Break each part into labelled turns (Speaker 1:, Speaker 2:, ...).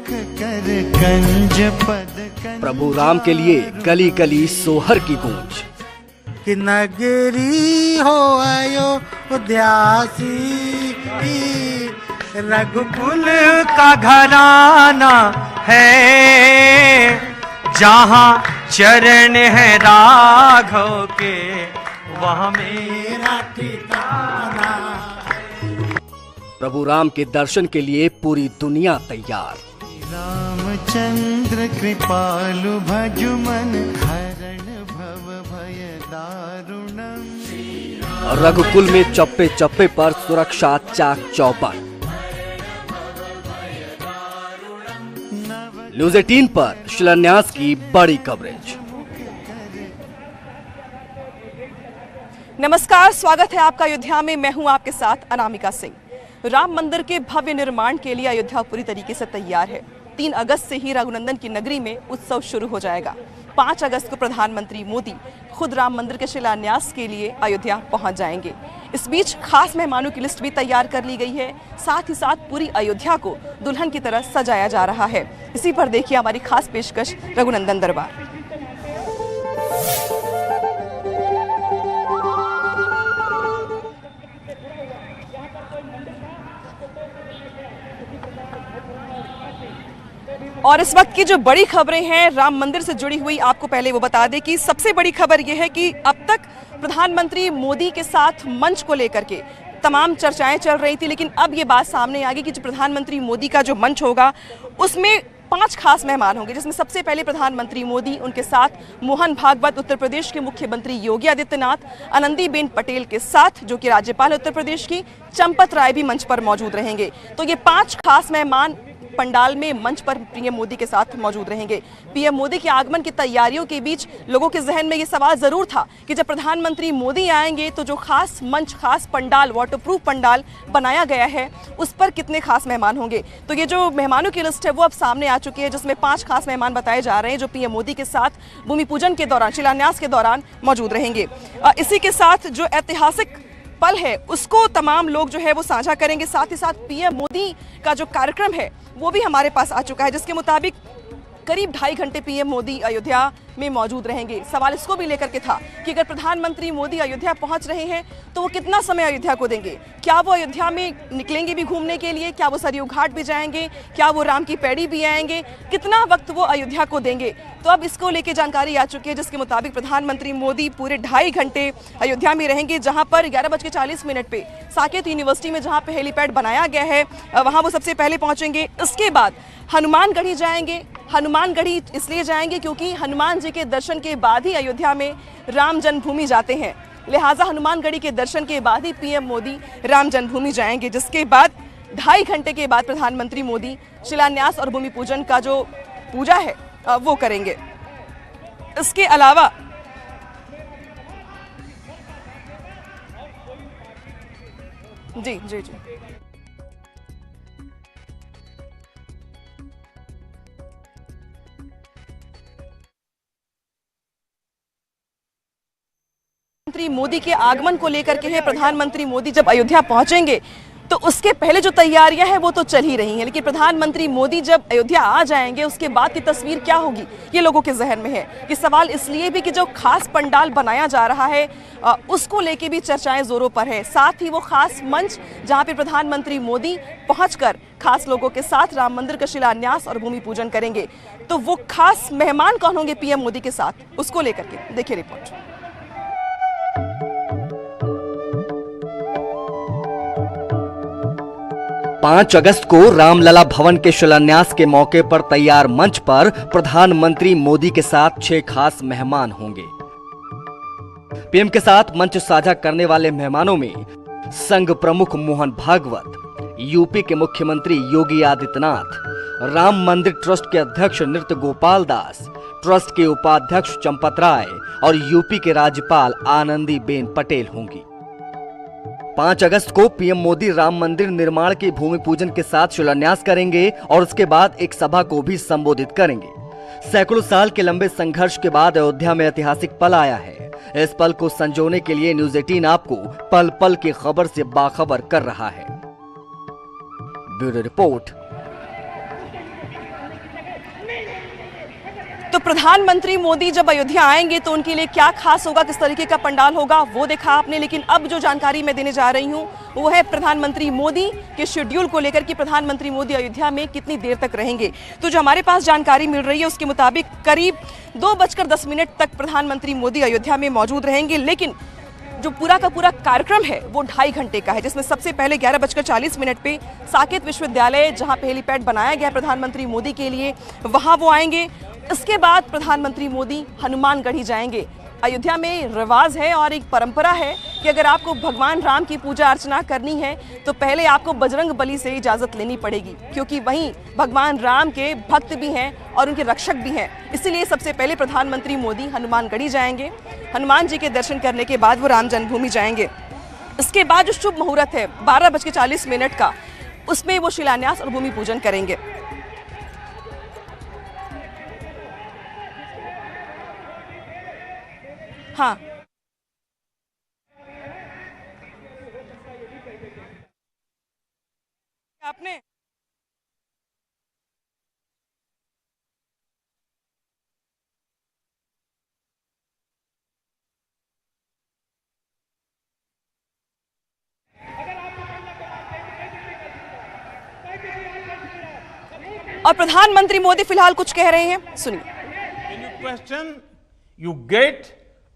Speaker 1: कर कंज पद
Speaker 2: प्रभु राम के लिए गली गली सोहर की गूंज।
Speaker 3: कि नगरी हो अयोध्यासी, रघुकुल का घराना है, जहाँ चरण है राघव के वहाँ मेरा ठिकाना।
Speaker 2: प्रभु राम के दर्शन के लिए पूरी दुनिया तैयार।
Speaker 1: रामचंद्र कृपालु भजुमन हरण भव भय दारुणम।
Speaker 2: रघुकुल में चप्पे चप्पे पर सुरक्षा चाक चौबंद। न्यूज़ 18 पर शिलान्यास की बड़ी कवरेज।
Speaker 4: नमस्कार, स्वागत है आपका अयोध्या में। मैं हूं आपके साथ अनामिका सिंह। राम मंदिर के भव्य निर्माण के लिए अयोध्या पूरी तरीके से तैयार है। 3 अगस्त से ही रघुनंदन की नगरी में उत्सव शुरू हो जाएगा। 5 अगस्त को प्रधानमंत्री मोदी खुद राम मंदिर के शिलान्यास के लिए अयोध्या पहुंच जाएंगे। इस बीच खास मेहमानों की लिस्ट भी तैयार कर ली गई है। साथ ही साथ पूरी अयोध्या को दुल्हन की तरह सजाया जा रहा है। इसी पर देखिए हमारी खास पेशकश रघुनंदन दरबार। और इस वक्त की जो बड़ी खबरें हैं राम मंदिर से जुड़ी हुई, आपको पहले वो बता दें कि सबसे बड़ी खबर यह है कि अब तक प्रधानमंत्री मोदी के साथ मंच को लेकर के तमाम चर्चाएं चल रही थी, लेकिन अब ये बात सामने आ गई कि जो प्रधानमंत्री मोदी का जो मंच होगा उसमें 5 खास मेहमान होंगे, जिसमें सबसे पहले प्रधानमंत्री मोदी, उनके साथ मोहन भागवत उत्तर प्रदेश के मुख्यमंत्री योगी आदित्यनाथ, आनंदीबेन पटेल के साथ जो कि राज्यपाल है उत्तर प्रदेश की, चंपत राय भी मंच पर मौजूद रहेंगे। तो ये 5 खास मेहमान पंडाल में मंच पर पीएम मोदी के साथ मौजूद रहेंगे। पीएम मोदी के आगमन की तैयारियों के बीच लोगों के जहन में ये सवाल जरूर था कि जब प्रधानमंत्री मोदी आएंगे तो जो खास मंच, खास पंडाल, वाटरप्रूफ पंडाल बनाया गया है उस पर कितने खास मेहमान होंगे। तो ये जो मेहमानों की लिस्ट है वो अब सामने आ चुकी है, जिसमें 5 खास मेहमान बताए जा रहे हैं जो पीएम मोदी के साथ भूमि पूजन के दौरान, शिलान्यास के दौरान मौजूद रहेंगे। इसी के साथ जो ऐतिहासिक पल है उसको तमाम लोग जो है वो साझा करेंगे। साथ ही साथ पीएम मोदी का जो कार्यक्रम है वो भी हमारे पास आ चुका है, जिसके मुताबिक करीब 2.5 घंटे पीएम मोदी अयोध्या में मौजूद रहेंगे। सवाल इसको भी लेकर के था कि अगर प्रधानमंत्री मोदी अयोध्या पहुंच रहे हैं तो वो कितना समय अयोध्या को देंगे। क्या वो अयोध्या में निकलेंगे भी घूमने के लिए, क्या वो सरयू घाट भी जाएंगे, क्या वो राम की पैड़ी भी आएंगे, कितना वक्त वो अयोध्या को देंगे। तो अब इसको लेके जानकारी आ चुकी है, जिसके मुताबिक प्रधानमंत्री मोदी पूरे 2.5 घंटे अयोध्या में रहेंगे, जहां पर 11:40 पे साकेत यूनिवर्सिटी में जहां पे हेलीपैड बनाया गया है वहां वो सबसे पहले पहुंचेंगे। इसके बाद हनुमानगढ़ी जाएंगे। हनुमानगढ़ी इसलिए जाएंगे क्योंकि हनुमान जी के दर्शन के बाद ही अयोध्या में राम जन्मभूमि जाते हैं, लिहाजा हनुमानगढ़ी के दर्शन के बाद ही पीएम मोदी राम जन्मभूमि जाएंगे। जिसके बाद 2.5 घंटे के बाद प्रधानमंत्री मोदी शिलान्यास और भूमि पूजन का जो पूजा है वो करेंगे। इसके अलावा जी जी जी प्रधानमंत्री मोदी के आगमन को लेकर के है। प्रधानमंत्री मोदी जब अयोध्या पहुंचेंगे तो उसके पहले जो तैयारियां हैं वो तो चल ही रही हैं, लेकिन प्रधानमंत्री मोदी जब अयोध्या आ जाएंगे उसके बाद की तस्वीर क्या होगी ये लोगों के जहन में है। ये सवाल इसलिए भी कि जो खास पंडाल बनाया जा रहा है उसको लेके भी चर्चाएं जोरों पर है। साथ ही वो खास मंच जहां पे प्रधानमंत्री मोदी पहुंचकर खास लोगों के साथ राम मंदिर का शिलान्यास और भूमि पूजन करेंगे। तो वो खास मेहमान कौन होंगे पीएम मोदी के साथ, उसको लेकर के देखिए रिपोर्ट।
Speaker 2: 5 अगस्त को रामलला भवन के शिलान्यास के मौके पर तैयार मंच पर प्रधानमंत्री मोदी के साथ 6 खास मेहमान होंगे। पीएम के साथ मंच साझा करने वाले मेहमानों में संघ प्रमुख मोहन भागवत, यूपी के मुख्यमंत्री योगी आदित्यनाथ, राम मंदिर ट्रस्ट के अध्यक्ष नृत्य गोपाल दास, ट्रस्ट के उपाध्यक्ष चंपत राय और यूपी के राज्यपाल आनंदीबेन पटेल होंगी। 5 अगस्त को पीएम मोदी राम मंदिर निर्माण के भूमि पूजन के साथ शिलान्यास करेंगे और उसके बाद एक सभा को भी संबोधित करेंगे। सैकड़ों साल के लंबे संघर्ष के बाद अयोध्या में ऐतिहासिक पल आया है। इस पल को संजोने के लिए न्यूज़ 18 आपको पल पल की खबर से बाखबर कर रहा है। ब्यूरो रिपोर्ट,
Speaker 4: तो प्रधानमंत्री मोदी जब अयोध्या आएंगे तो उनके लिए क्या खास होगा, किस तरीके का पंडाल होगा, वो देखा आपने। लेकिन अब जो जानकारी मैं देने जा रही हूँ वो है प्रधानमंत्री मोदी के शेड्यूल को लेकर कि प्रधानमंत्री मोदी अयोध्या में कितनी देर तक रहेंगे। तो जो हमारे पास जानकारी मिल रही है उसके मुताबिक करीब 2:10 तक प्रधानमंत्री मोदी अयोध्या में मौजूद रहेंगे। लेकिन जो पूरा का पूरा कार्यक्रम है वो 2.5 घंटे का है, जिसमें सबसे पहले 11:40 पे साकेत विश्वविद्यालय, जहां पे हेलीपैड बनाया गया प्रधानमंत्री मोदी के लिए, वहां वो आएंगे। इसके बाद प्रधानमंत्री मोदी हनुमानगढ़ी जाएंगे। अयोध्या में रिवाज है और एक परंपरा है कि अगर आपको भगवान राम की पूजा अर्चना करनी है तो पहले आपको बजरंग बली से इजाज़त लेनी पड़ेगी, क्योंकि वहीं भगवान राम के भक्त भी हैं और उनके रक्षक भी हैं। इसीलिए सबसे पहले प्रधानमंत्री मोदी हनुमानगढ़ी जाएंगे। हनुमान जी के दर्शन करने के बाद वो राम जन्मभूमि जाएंगे। इसके बाद जो शुभ मुहूर्त है 12:40 का, उसमें वो शिलान्यास और भूमि पूजन करेंगे। हाँ, आपने और प्रधानमंत्री मोदी फिलहाल कुछ कह रहे हैं, सुनिए।
Speaker 5: When you question, you get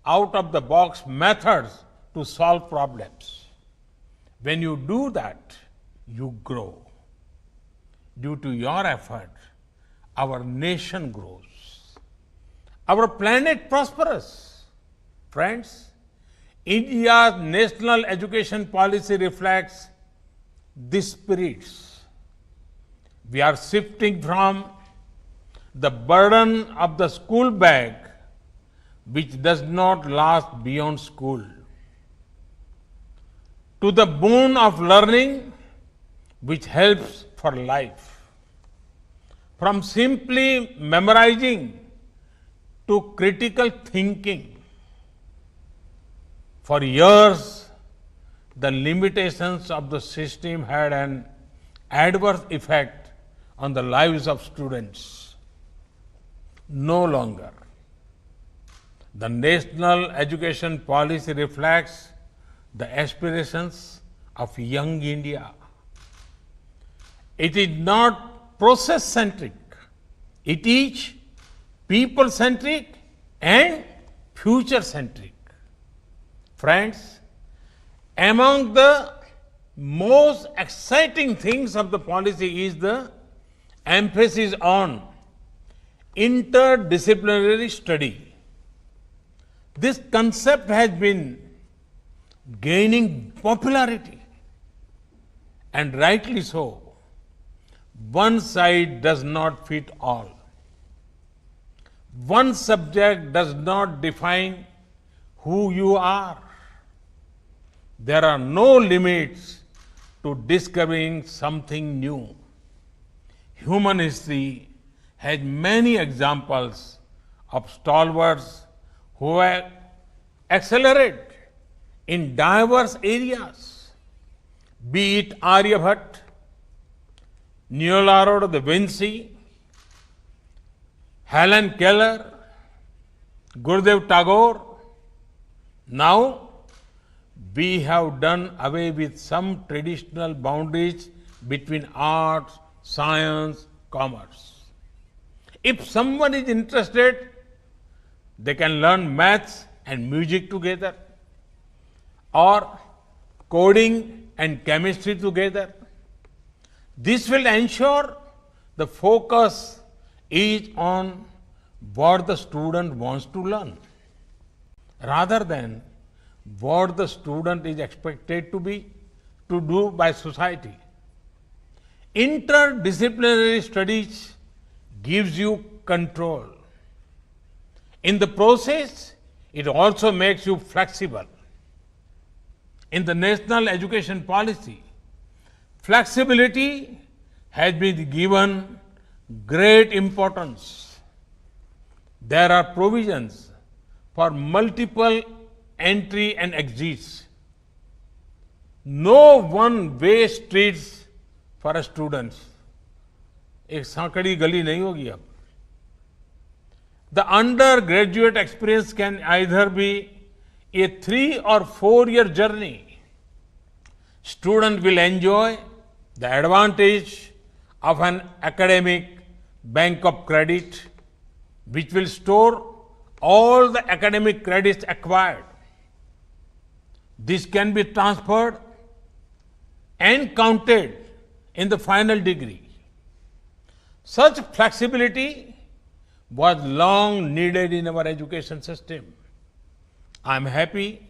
Speaker 5: out of the box methods to solve problems. When you do that, you grow. Due to your effort, our nation grows. Our planet prospers. Friends, India's national education policy reflects these spirits. We are shifting from the burden of the school bag, which does not last beyond school, to the boon of learning, which helps for life. From simply memorizing to critical thinking. For years, the limitations of the system had an adverse effect on the lives of students. No longer. The national education policy reflects the aspirations of young India. It is not process-centric. It is people-centric and future-centric. Friends, among the most exciting things of the policy is the emphasis on interdisciplinary study. This concept has been gaining popularity, and rightly so. One size does not fit all. One subject does not define who you are. There are no limits to discovering something new. Human history has many examples of stalwarts who have accelerated in diverse areas, be it Aryabhatta, Leonardo da Vinci, Helen Keller, Gurudev Tagore. Now, we have done away with some traditional boundaries between arts, science, commerce. If someone is interested, they can learn maths and music together, or coding and chemistry together. This will ensure the focus is on what the student wants to learn, rather than what the student is expected to do by society. Interdisciplinary studies gives you control. In the process, it also makes you flexible. In the national education policy, flexibility has been given great importance. There are provisions for multiple entry and exits. No one-way streets for students. एक सांकड़ी गली नहीं होगी अब. The undergraduate experience can either be a 3 or 4 year journey. Student will enjoy the advantage of an academic bank of credit, which will store all the academic credits acquired. This can be transferred and counted in the final degree. Such flexibility was long needed in our education system. I am happy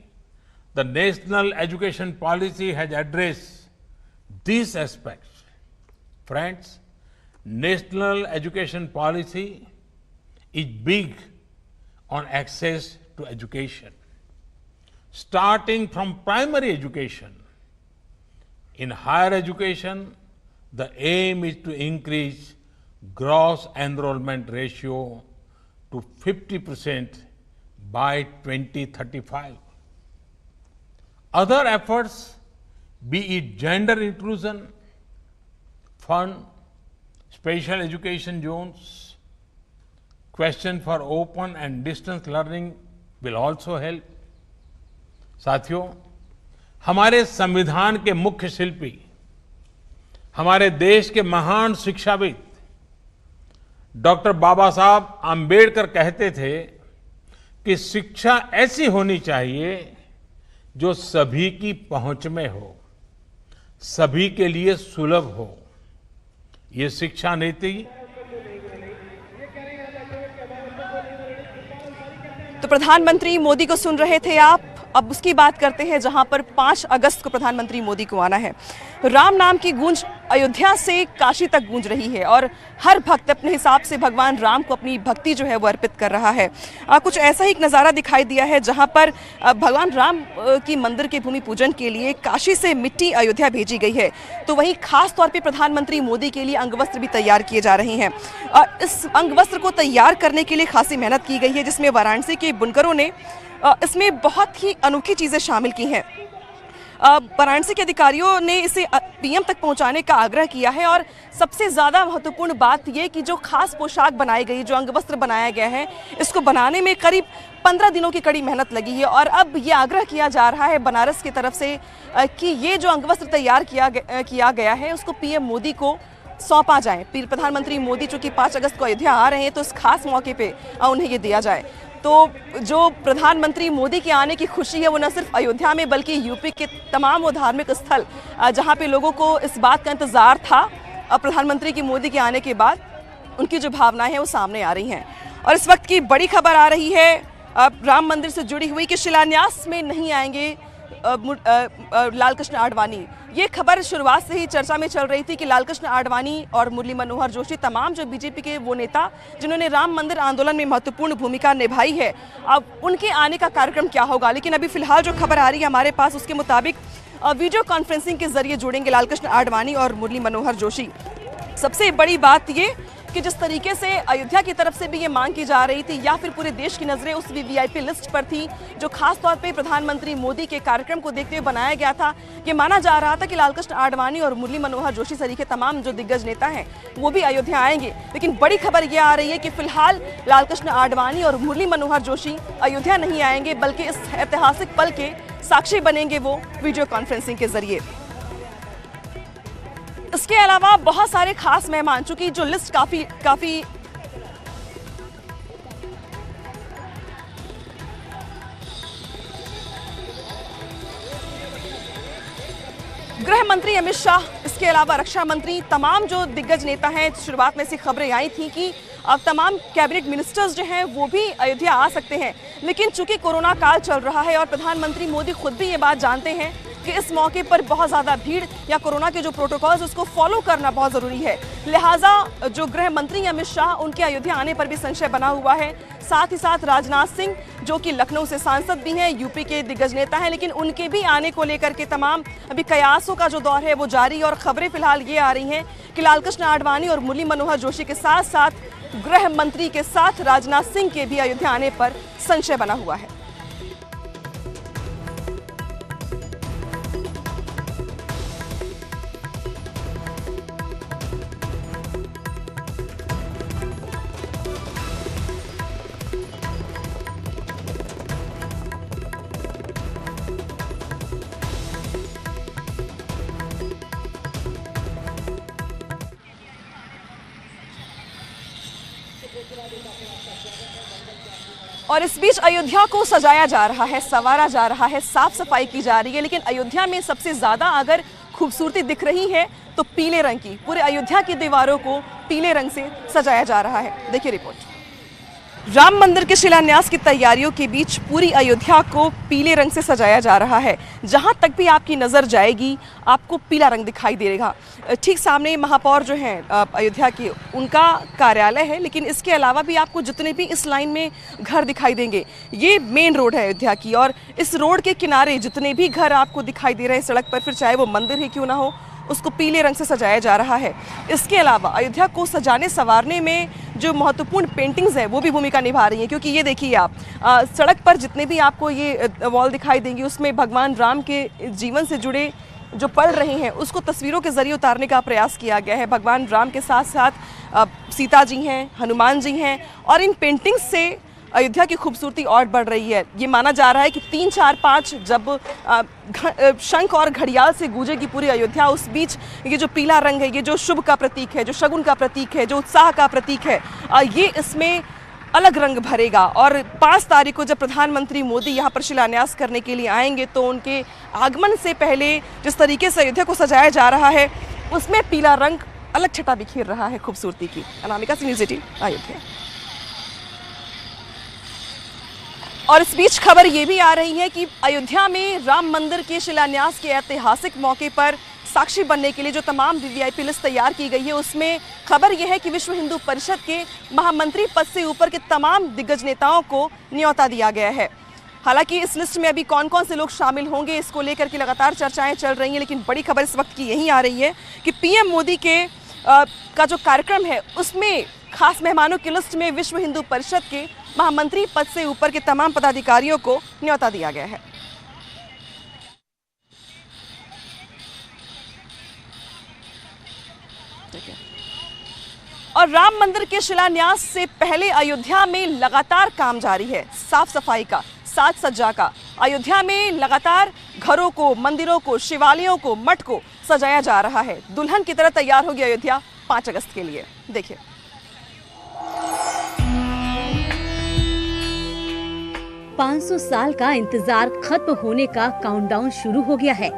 Speaker 5: the national education policy has addressed these aspects. Friends, national education policy is big on access to education. Starting from primary education, in higher education, the aim is to increase gross enrollment ratio to 50% by 2035. Other efforts, be it gender inclusion, fund, special education zones, question for open and distance learning will also help. साथियों, हमारे संविधान के मुख्य शिल्पी, हमारे देश के महान शिक्षाविद डॉक्टर बाबा साहब आम्बेडकर कहते थे कि शिक्षा ऐसी होनी चाहिए जो सभी की पहुंच में हो, सभी के लिए सुलभ हो। ये शिक्षा नीति
Speaker 4: तो प्रधानमंत्री मोदी को सुन रहे थे आप। अब उसकी बात करते हैं जहां पर 5 अगस्त को प्रधानमंत्री मोदी को आना है। राम नाम की गूंज अयोध्या से काशी तक गूंज रही है और हर भक्त अपने हिसाब से भगवान राम को अपनी भक्ति जो है वो अर्पित कर रहा है। कुछ ऐसा ही एक नज़ारा दिखाई दिया है जहां पर भगवान राम की मंदिर के भूमि पूजन के लिए काशी से मिट्टी अयोध्या भेजी गई है, तो वहीं खास तौर पे प्रधानमंत्री मोदी के लिए अंगवस्त्र भी तैयार किए जा रहे हैं। इस अंगवस्त्र को तैयार करने के लिए खासी मेहनत की गई है, जिसमें वाराणसी के बुनकरों ने इसमें बहुत ही अनोखी चीज़ें शामिल की हैं। वाराणसी के अधिकारियों ने इसे पीएम तक पहुंचाने का आग्रह किया है और सबसे ज़्यादा महत्वपूर्ण बात यह कि जो खास पोशाक बनाई गई, जो अंगवस्त्र बनाया गया है, इसको बनाने में करीब 15 दिनों की कड़ी मेहनत लगी है। और अब ये आग्रह किया जा रहा है बनारस की तरफ से कि ये जो अंगवस्त्र तैयार किया गया है उसको पीएम मोदी को सौंपा जाए। प्रधानमंत्री मोदी चूँकि 5 अगस्त को अयोध्या आ रहे हैं तो इस खास मौके पर उन्हें ये दिया जाए। तो जो प्रधानमंत्री मोदी के आने की खुशी है वो न सिर्फ अयोध्या में बल्कि यूपी के तमाम वो धार्मिक स्थल जहां पे लोगों को इस बात का इंतज़ार था प्रधानमंत्री की मोदी के आने के बाद, उनकी जो भावनाएं हैं वो सामने आ रही हैं। और इस वक्त की बड़ी खबर आ रही है राम मंदिर से जुड़ी हुई कि शिलान्यास में नहीं आएंगे लालकृष्ण आडवाणी। ये खबर शुरुआत से ही चर्चा में चल रही थी कि लालकृष्ण आडवाणी और मुरली मनोहर जोशी, तमाम जो बीजेपी के वो नेता जिन्होंने राम मंदिर आंदोलन में महत्वपूर्ण भूमिका निभाई है, अब उनके आने का कार्यक्रम क्या होगा। लेकिन अभी फिलहाल जो खबर आ रही है हमारे पास, उसके मुताबिक वीडियो कॉन्फ्रेंसिंग के जरिए जुड़ेंगे लालकृष्ण आडवाणी और मुरली मनोहर जोशी। सबसे बड़ी बात ये कि जिस तरीके से अयोध्या की तरफ से भी ये मांग की जा रही थी या फिर पूरे देश की नज़रें उस वीवीआईपी लिस्ट पर थी जो खास तौर पे प्रधानमंत्री मोदी के कार्यक्रम को देखते हुए बनाया गया था, ये माना जा रहा था कि लालकृष्ण आडवाणी और मुरली मनोहर जोशी सरीखे तमाम जो दिग्गज नेता हैं वो भी अयोध्या आएंगे। लेकिन बड़ी खबर ये आ रही है कि फिलहाल लालकृष्ण आडवाणी और मुरली मनोहर जोशी अयोध्या नहीं आएंगे, बल्कि इस ऐतिहासिक पल के साक्षी बनेंगे वो वीडियो कॉन्फ्रेंसिंग के जरिए। इसके अलावा बहुत सारे खास मेहमान, चूंकि जो लिस्ट काफी गृह मंत्री अमित शाह, इसके अलावा रक्षा मंत्री, तमाम जो दिग्गज नेता हैं, शुरुआत में ऐसी खबरें आई थी कि अब तमाम कैबिनेट मिनिस्टर्स जो हैं वो भी अयोध्या आ सकते हैं। लेकिन चूंकि कोरोना काल चल रहा है और प्रधानमंत्री मोदी खुद भी ये बात जानते हैं कि इस मौके पर बहुत ज़्यादा भीड़ या कोरोना के जो प्रोटोकॉल्स उसको फॉलो करना बहुत ज़रूरी है, लिहाजा जो गृह मंत्री अमित शाह, उनके अयोध्या आने पर भी संशय बना हुआ है। साथ ही साथ राजनाथ सिंह जो कि लखनऊ से सांसद भी हैं, यूपी के दिग्गज नेता हैं, लेकिन उनके भी आने को लेकर के तमाम अभी कयासों का जो दौर है वो जारी। और खबरें फिलहाल ये आ रही हैं कि लालकृष्ण आडवाणी और मुरली मनोहर जोशी के साथ साथ गृह मंत्री के साथ राजनाथ सिंह के भी अयोध्या आने पर संशय बना हुआ है। और इस बीच अयोध्या को सजाया जा रहा है, संवारा जा रहा है, साफ सफाई की जा रही है, लेकिन अयोध्या में सबसे ज्यादा अगर खूबसूरती दिख रही है तो पीले रंग की। पूरे अयोध्या की दीवारों को पीले रंग से सजाया जा रहा है। देखिए रिपोर्ट। राम मंदिर के शिलान्यास की तैयारियों के बीच पूरी अयोध्या को पीले रंग से सजाया जा रहा है। जहां तक भी आपकी नज़र जाएगी आपको पीला रंग दिखाई देगा। ठीक सामने महापौर जो हैं अयोध्या के, उनका कार्यालय है, लेकिन इसके अलावा भी आपको जितने भी इस लाइन में घर दिखाई देंगे, ये मेन रोड है अयोध्या की, और इस रोड के किनारे जितने भी घर आपको दिखाई दे रहे हैं सड़क पर, फिर चाहे वो मंदिर ही क्यों ना हो, उसको पीले रंग से सजाया जा रहा है। इसके अलावा अयोध्या को सजाने संवारने में जो महत्वपूर्ण पेंटिंग्स हैं वो भी भूमिका निभा रही हैं, क्योंकि ये देखिए आप सड़क पर जितने भी आपको ये वॉल दिखाई देंगी उसमें भगवान राम के जीवन से जुड़े जो पल रहे हैं उसको तस्वीरों के जरिए उतारने का प्रयास किया गया है। भगवान राम के साथ साथ सीता जी हैं, हनुमान जी हैं, और इन पेंटिंग्स से अयोध्या की खूबसूरती और बढ़ रही है। ये माना जा रहा है कि 3, 4, 5 जब शंख और घड़ियाल से गूंजेगी पूरी अयोध्या, उस बीच ये जो पीला रंग है, ये जो शुभ का प्रतीक है, जो शगुन का प्रतीक है, जो उत्साह का प्रतीक है, ये इसमें अलग रंग भरेगा। और 5 तारीख को जब प्रधानमंत्री मोदी यहाँ पर शिलान्यास करने के लिए आएंगे तो उनके आगमन से पहले जिस तरीके से अयोध्या को सजाया जा रहा है उसमें पीला रंग अलग छटा बिखेर रहा है खूबसूरती की। अनामिका से न्यूज़ 18 अयोध्या। और इस बीच खबर ये भी आ रही है कि अयोध्या में राम मंदिर के शिलान्यास के ऐतिहासिक मौके पर साक्षी बनने के लिए जो तमाम वीवीआईपी लिस्ट तैयार की गई है उसमें खबर यह है कि विश्व हिंदू परिषद के महामंत्री पद से ऊपर के तमाम दिग्गज नेताओं को न्योता दिया गया है। हालांकि इस लिस्ट में अभी कौन कौन से लोग शामिल होंगे इसको लेकर के लगातार चर्चाएं चल रही हैं, लेकिन बड़ी खबर इस वक्त की यही आ रही है कि पीएम मोदी के का जो कार्यक्रम है उसमें खास मेहमानों की लिस्ट में विश्व हिंदू परिषद के महामंत्री पद से ऊपर के तमाम पदाधिकारियों को न्योता दिया गया है। और राम मंदिर के शिलान्यास से पहले अयोध्या में लगातार काम जारी है, साफ सफाई का, साज सज्जा का। अयोध्या में लगातार घरों को, मंदिरों को, शिवालयों को, मठ को सजाया जा रहा है। दुल्हन की तरह तैयार होगी अयोध्या 5 अगस्त के लिए। देखिए
Speaker 6: 500 साल का इंतजार खत्म होने का काउंटडाउन शुरू हो गया है।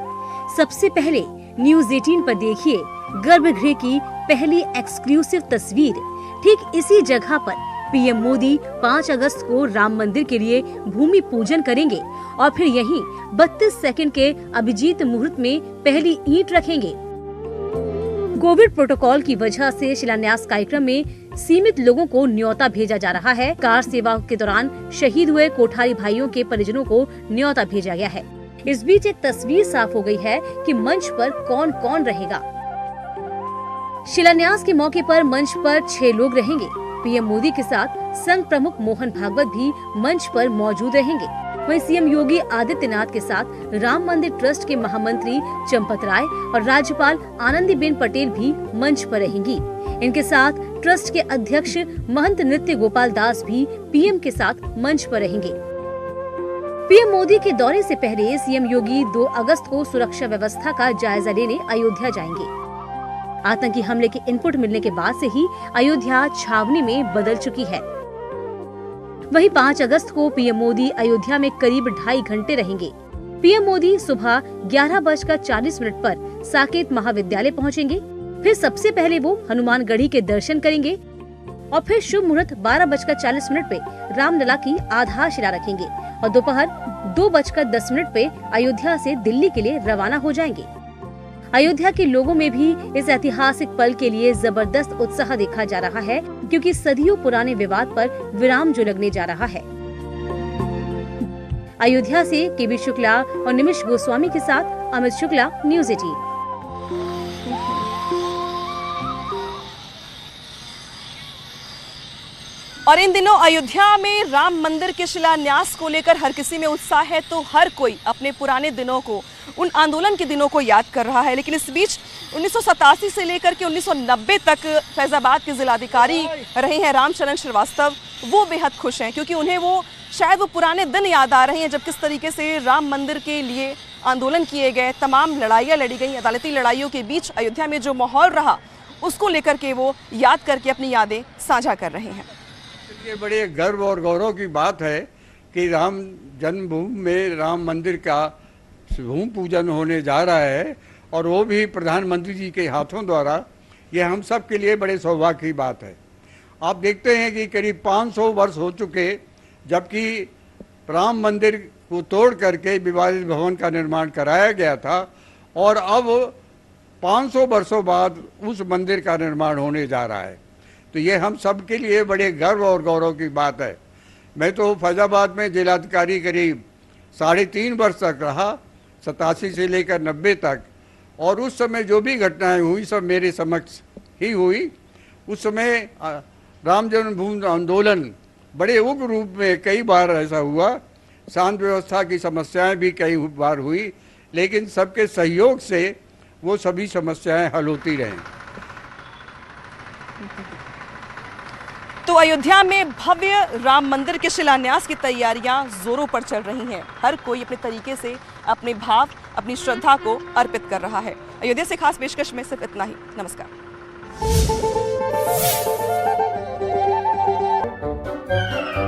Speaker 6: सबसे पहले न्यूज़ 18 पर देखिए गर्भगृह की पहली एक्सक्लूसिव तस्वीर। ठीक इसी जगह पर पीएम मोदी 5 अगस्त को राम मंदिर के लिए भूमि पूजन करेंगे और फिर यहीं 32 सेकंड के अभिजीत मुहूर्त में पहली ईंट रखेंगे। कोविड प्रोटोकॉल की वजह से शिलान्यास कार्यक्रम में सीमित लोगों को न्योता भेजा जा रहा है। कार सेवा के दौरान शहीद हुए कोठारी भाइयों के परिजनों को न्योता भेजा गया है। इस बीच एक तस्वीर साफ हो गई है कि मंच पर कौन कौन रहेगा। शिलान्यास के मौके पर मंच पर 6 लोग रहेंगे। पीएम मोदी के साथ संघ प्रमुख मोहन भागवत भी मंच पर मौजूद रहेंगे। वहीं सीएम योगी आदित्यनाथ के साथ राम मंदिर ट्रस्ट के महामंत्री चंपत राय और राज्यपाल आनंदीबेन पटेल भी मंच पर रहेंगी। इनके साथ ट्रस्ट के अध्यक्ष महंत नृत्य गोपाल दास भी पीएम के साथ मंच पर रहेंगे। पीएम मोदी के दौरे से पहले सीएम योगी 2 अगस्त को सुरक्षा व्यवस्था का जायजा लेने अयोध्या जाएंगे। आतंकी हमले के इनपुट मिलने के बाद से ही अयोध्या छावनी में बदल चुकी है। वहीं 5 अगस्त को पीएम मोदी अयोध्या में करीब 2.5 घंटे रहेंगे। पीएम मोदी सुबह 11:40 पर साकेत महाविद्यालय पहुंचेंगे। फिर सबसे पहले वो हनुमानगढ़ी के दर्शन करेंगे और फिर शुभ मुहूर्त 12:40 पे रामलला की आधारशिला रखेंगे और दोपहर 2:10 पे अयोध्या से दिल्ली के लिए रवाना हो जाएंगे। अयोध्या के लोगों में भी इस ऐतिहासिक पल के लिए जबरदस्त उत्साह देखा जा रहा है, क्योंकि सदियों पुराने विवाद पर विराम जो लगने जा रहा है। अयोध्या से केबी शुक्ला और निमिष गोस्वामी के साथ अमित शुक्ला, न्यूज़ 18।
Speaker 4: और इन दिनों अयोध्या में राम मंदिर के शिलान्यास को लेकर हर किसी में उत्साह है, तो हर कोई अपने पुराने दिनों को, उन आंदोलन के दिनों को याद कर रहा है। लेकिन इस बीच 1987 से लेकर के 1990 तक फैजाबाद के जिलाधिकारी रहे हैं रामचरण श्रीवास्तव, वो बेहद खुश हैं, क्योंकि उन्हें शायद वो पुराने दिन याद आ रहे हैं जब किस तरीके से राम मंदिर के लिए आंदोलन किए गए, तमाम लड़ाइयाँ लड़ी गई। अदालती लड़ाइयों के बीच अयोध्या में जो माहौल रहा उसको लेकर के वो याद करके अपनी यादें साझा कर रहे हैं।
Speaker 7: ये बड़े गर्व और गौरव की बात है कि राम जन्मभूमि में राम मंदिर का भूमि पूजन होने जा रहा है और वो भी प्रधानमंत्री जी के हाथों द्वारा। ये हम सब के लिए बड़े सौभाग्य की बात है। आप देखते हैं कि करीब 500 वर्ष हो चुके जबकि राम मंदिर को तोड़ करके विवादित भवन का निर्माण कराया गया था और अब 500 वर्षों बाद उस मंदिर का निर्माण होने जा रहा है। तो ये हम सब के लिए बड़े गर्व और गौरव की बात है। मैं तो फैजाबाद में जिलाधिकारी करीब 3.5 वर्ष तक रहा, 87 से लेकर 90 तक, और उस समय जो भी घटनाएं हुई सब मेरे समक्ष ही हुई। उस समय राम जन्मभूमि आंदोलन बड़े उग्र रूप में कई बार ऐसा हुआ, शांति व्यवस्था की समस्याएं भी कई बार हुई, लेकिन सबके सहयोग से वो सभी समस्याएं हल होती रहीं।
Speaker 4: तो अयोध्या में भव्य राम मंदिर के शिलान्यास की तैयारियां जोरों पर चल रही हैं। हर कोई अपने तरीके से अपने भाव, अपनी श्रद्धा को अर्पित कर रहा है। अयोध्या से खास पेशकश में सिर्फ इतना ही। नमस्कार।